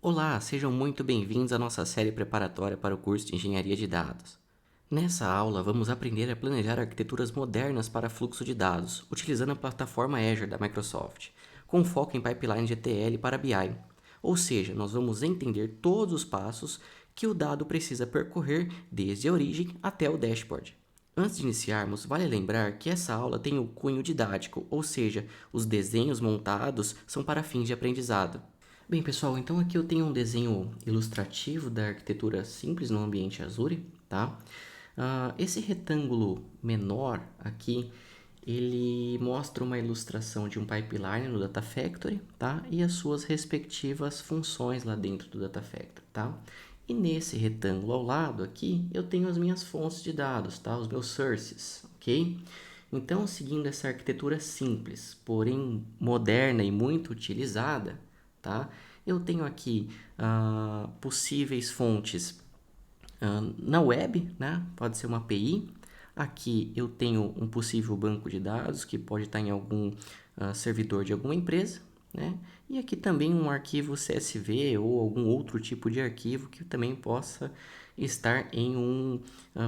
Olá, sejam muito bem-vindos à nossa série preparatória para o curso de Engenharia de Dados. Nessa aula, vamos aprender a planejar arquiteturas modernas para fluxo de dados, utilizando a plataforma Azure da Microsoft, com foco em pipeline de ETL para BI. Ou seja, nós vamos entender todos os passos que o dado precisa percorrer desde a origem até o dashboard. Antes de iniciarmos, vale lembrar que essa aula tem o cunho didático, ou seja, os desenhos montados são para fins de aprendizado. Bem, pessoal, então aqui eu tenho um desenho ilustrativo da arquitetura simples no ambiente Azure, tá? Esse retângulo menor aqui, ele mostra uma ilustração de um pipeline no Data Factory, tá? E as suas respectivas funções lá dentro do Data Factory, tá? E nesse retângulo ao lado aqui, eu tenho as minhas fontes de dados, tá? Os meus sources, ok? Então, seguindo essa arquitetura simples, porém moderna e muito utilizada, tá? Eu tenho aqui possíveis fontes na web, né? Pode ser uma API. Aqui eu tenho um possível banco de dados que pode estar em algum servidor de alguma empresa, né? E aqui também um arquivo CSV ou algum outro tipo de arquivo que também possa estar em um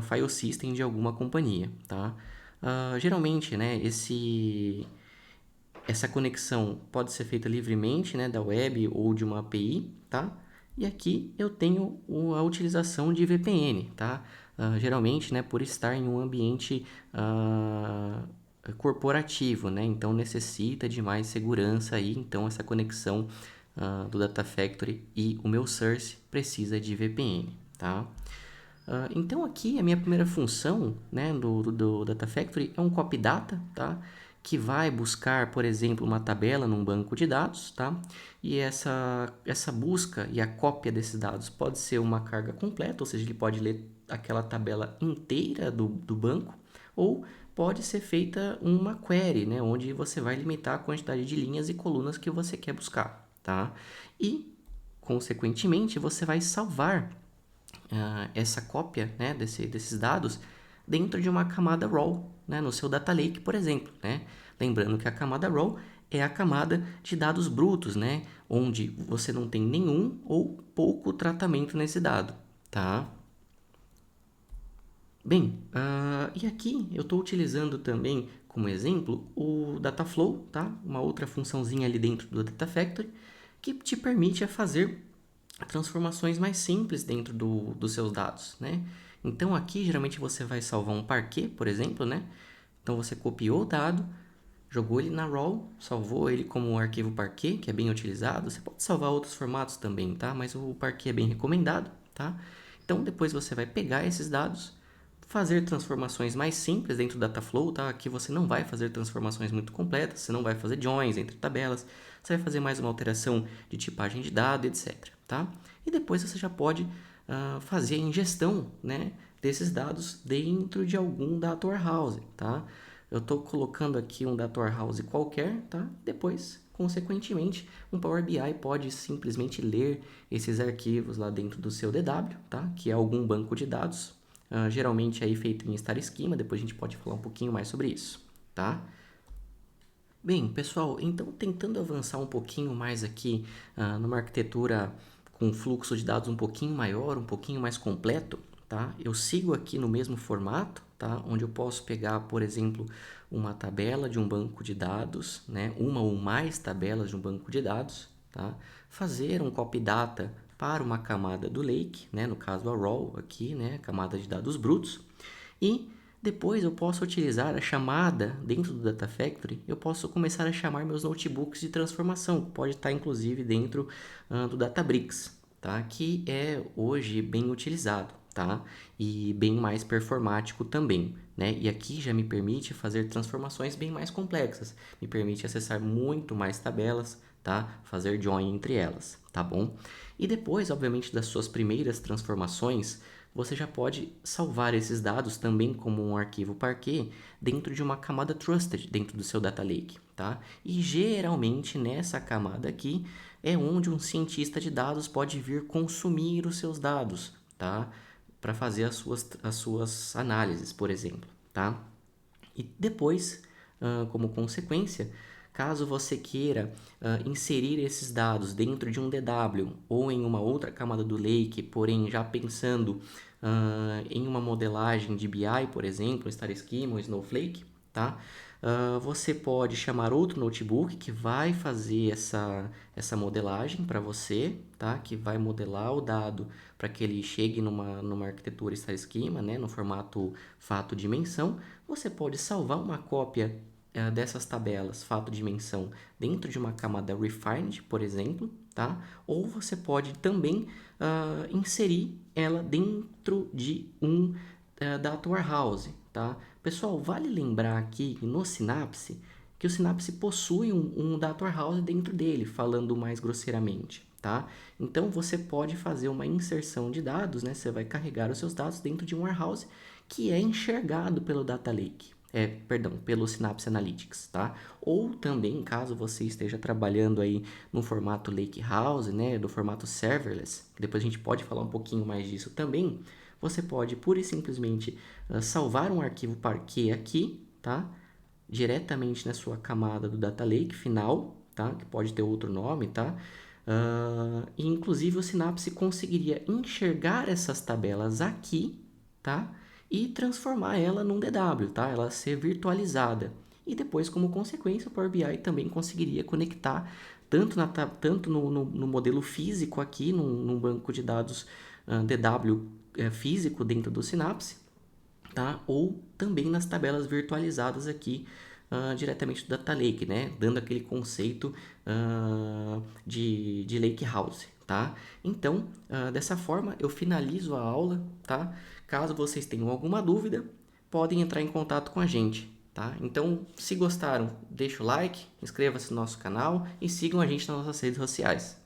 file system de alguma companhia, tá? Geralmente, né, essa conexão pode ser feita livremente, né, da web ou de uma API, tá? E aqui eu tenho a utilização de VPN, tá? Geralmente, né, por estar em um ambiente corporativo, né? Então necessita de mais segurança aí, então essa conexão do Data Factory e o meu source precisa de VPN, tá? Então aqui a minha primeira função, né, do Data Factory é um copy data, tá? Que vai buscar, por exemplo, uma tabela num banco de dados, tá? E essa busca e a cópia desses dados pode ser uma carga completa, ou seja, ele pode ler aquela tabela inteira do banco, ou pode ser feita uma query, né, onde você vai limitar a quantidade de linhas e colunas que você quer buscar, tá? E, consequentemente, você vai salvar essa cópia, né, desses dados dentro de uma camada raw, né, no seu data lake, por exemplo, né? Lembrando que a camada raw é a camada de dados brutos, né, onde você não tem nenhum ou pouco tratamento nesse dado, tá? Bem, e aqui eu estou utilizando também como exemplo o Dataflow, tá? Uma outra funçãozinha ali dentro do Data Factory que te permite fazer transformações mais simples dentro dos seus dados, né? Então aqui geralmente você vai salvar um parquet, por exemplo, né? Então você copiou o dado, jogou ele na RAW, salvou ele como um arquivo Parquet, que é bem utilizado. Você pode salvar outros formatos também, tá? Mas o Parquet é bem recomendado, tá? Então depois você vai pegar esses dados, fazer transformações mais simples dentro do Dataflow, tá? Aqui você não vai fazer transformações muito completas, você não vai fazer joins entre tabelas, você vai fazer mais uma alteração de tipagem de dado, etc, tá? E depois você já pode fazer a ingestão, né, desses dados dentro de algum data warehouse, tá? Eu estou colocando aqui um data warehouse qualquer, tá? Depois, consequentemente, um Power BI pode simplesmente ler esses arquivos lá dentro do seu DW, tá? Que é algum banco de dados, geralmente aí feito em Star Schema. Depois a gente pode falar um pouquinho mais sobre isso, tá? Bem, pessoal, então tentando avançar um pouquinho mais aqui numa arquitetura com fluxo de dados um pouquinho maior, um pouquinho mais completo, tá? Eu sigo aqui no mesmo formato, tá? Onde eu posso pegar, por exemplo, uma tabela de um banco de dados, né? Uma ou mais tabelas de um banco de dados, tá? Fazer um copy data para uma camada do lake, né? No caso a raw aqui, né? Camada de dados brutos. E depois eu posso utilizar a chamada dentro do Data Factory, eu posso começar a chamar meus notebooks de transformação, que pode estar inclusive dentro do Databricks, tá? Que é hoje bem utilizado, tá? E bem mais performático também, né? E aqui já me permite fazer transformações bem mais complexas, me permite acessar muito mais tabelas, tá? Fazer join entre elas, tá bom? E depois, obviamente, das suas primeiras transformações, você já pode salvar esses dados também como um arquivo Parquet dentro de uma camada Trusted dentro do seu Data Lake, tá? E geralmente nessa camada aqui é onde um cientista de dados pode vir consumir os seus dados, tá? Para fazer as suas análises, por exemplo, tá? E depois, como consequência, Caso você queira inserir esses dados dentro de um DW ou em uma outra camada do Lake, porém já pensando em uma modelagem de BI, por exemplo, Star Schema ou Snowflake, tá? Você pode chamar outro notebook que vai fazer essa modelagem para você, tá? Que vai modelar o dado para que ele chegue numa arquitetura Star Schema, né? No formato fato-dimensão. Você pode salvar uma cópia dessas tabelas fato-dimensão dentro de uma camada Refined, por exemplo, tá? Ou você pode também inserir ela dentro de um Data Warehouse, tá? Pessoal, vale lembrar aqui no Synapse que o Synapse possui um Data Warehouse dentro dele, falando mais grosseiramente, tá? Então você pode fazer uma inserção de dados, né? Você vai carregar os seus dados dentro de um warehouse que é enxergado pelo Data Lake. Perdão, pelo Synapse Analytics, tá? Ou também, caso você esteja trabalhando aí no formato Lakehouse, né, do formato serverless, que depois a gente pode falar um pouquinho mais disso também, você pode pura e simplesmente salvar um arquivo Parquet aqui, tá? Diretamente na sua camada do Data Lake final, tá? Que pode ter outro nome, tá? E inclusive o Synapse conseguiria enxergar essas tabelas aqui, tá? E transformar ela num DW, tá? Ela ser virtualizada. E depois, como consequência, o Power BI também conseguiria conectar tanto no modelo físico aqui, num banco de dados DW físico dentro do Synapse, tá? Ou também nas tabelas virtualizadas aqui diretamente do Data Lake, né? Dando aquele conceito de Lake House, tá? Então, dessa forma, eu finalizo a aula, tá? Caso vocês tenham alguma dúvida, podem entrar em contato com a gente, tá? Então, se gostaram, deixa o like, inscreva-se no nosso canal e sigam a gente nas nossas redes sociais.